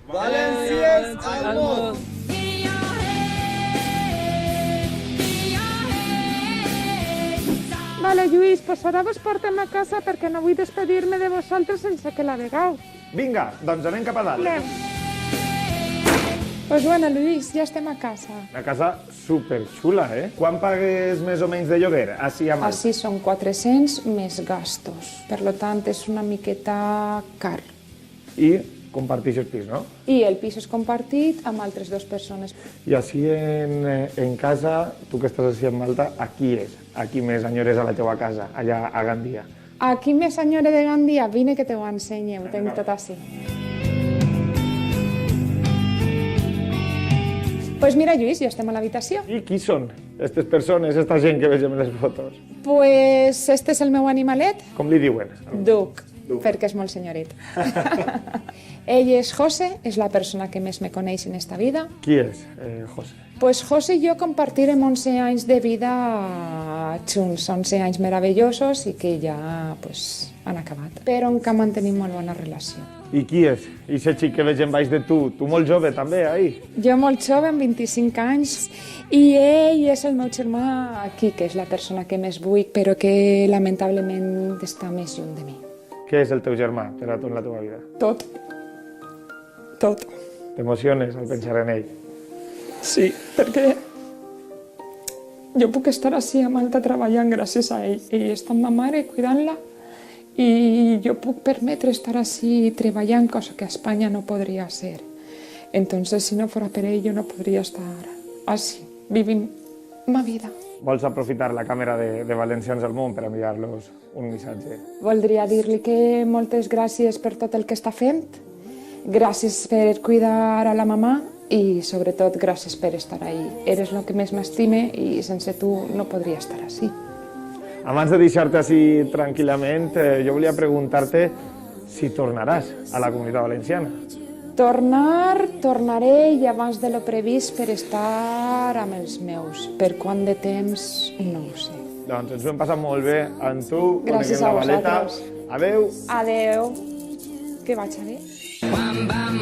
Valències al món! Vale, Lluís, pues ara vos portem a casa perquè no vull despedir-me de vosaltres sense que la vegueu. Vinga, doncs anem cap a dalt. Anem. Pues bueno, Lluís, ja estem a casa. Una casa superxula, eh? Quan pagues més o menys de lloguer? Així a Malta. Així són 400 més gastos. Per tant, és una miqueta car. I comparteixes pis, no? I el pis és compartit amb altres dues persones. I així en casa, tu que estàs així a Malta, aquí és? Aquí més enyores a la teua casa, allà a Gandia? Aquí més enyore de Gandia, vine que te ho ensenye, ho tinc tot així. Pues mira, Lluís, ja estem a l'habitació. I qui són aquestes persones, aquesta gent que vegem en les fotos? Pues este és el meu animalet, Com li diuen? Duc, perquè és molt senyorit. Ell és José, és la persona que més me coneix en esta vida. Qui és, José? Pues José i jo compartirem 11 anys de vida junts, 11 anys meravellosos i que ja pues, han acabat. Però encara mantenim molt bona relació. I qui és? I aquest xic que vegem baix de tu molt jove també, ahí? Jo molt jove, amb 25 anys, i ell és el meu germà aquí, que és la persona que més vull, però que lamentablement està més lluny de mi. Què és el teu germà per a tu en la teva vida? Tot. Tot. T'emociones al pensar en ell? Sí, perquè jo puc estar així a Malta treballant gràcies a ell. Ell està amb ma mare cuidant-la i jo puc permetre estar així treballant, cosa que a Espanya no podria ser. Entonces, si no fora per ell, jo no podria estar així, vivint ma vida. Vols aprofitar la càmera de Valencians al món per enviar-los un missatge? Voldria dir-li que moltes gràcies per tot el que està fent, gràcies per cuidar a la mamà i, sobretot, gràcies per estar ahí. Eres el que més m'estime i sense tu no podria estar així. Abans de deixar-te així tranquil·lament, jo volia preguntar-te si tornaràs a la Comunitat Valenciana. Tornaré i abans de lo previst per estar amb els meus. Per quant de temps, no ho sé. Doncs ens ho hem passat molt bé amb tu, Gràcies a coneguem la Valeta. vosaltres. Adeu. Adeu. Que vaig a bé.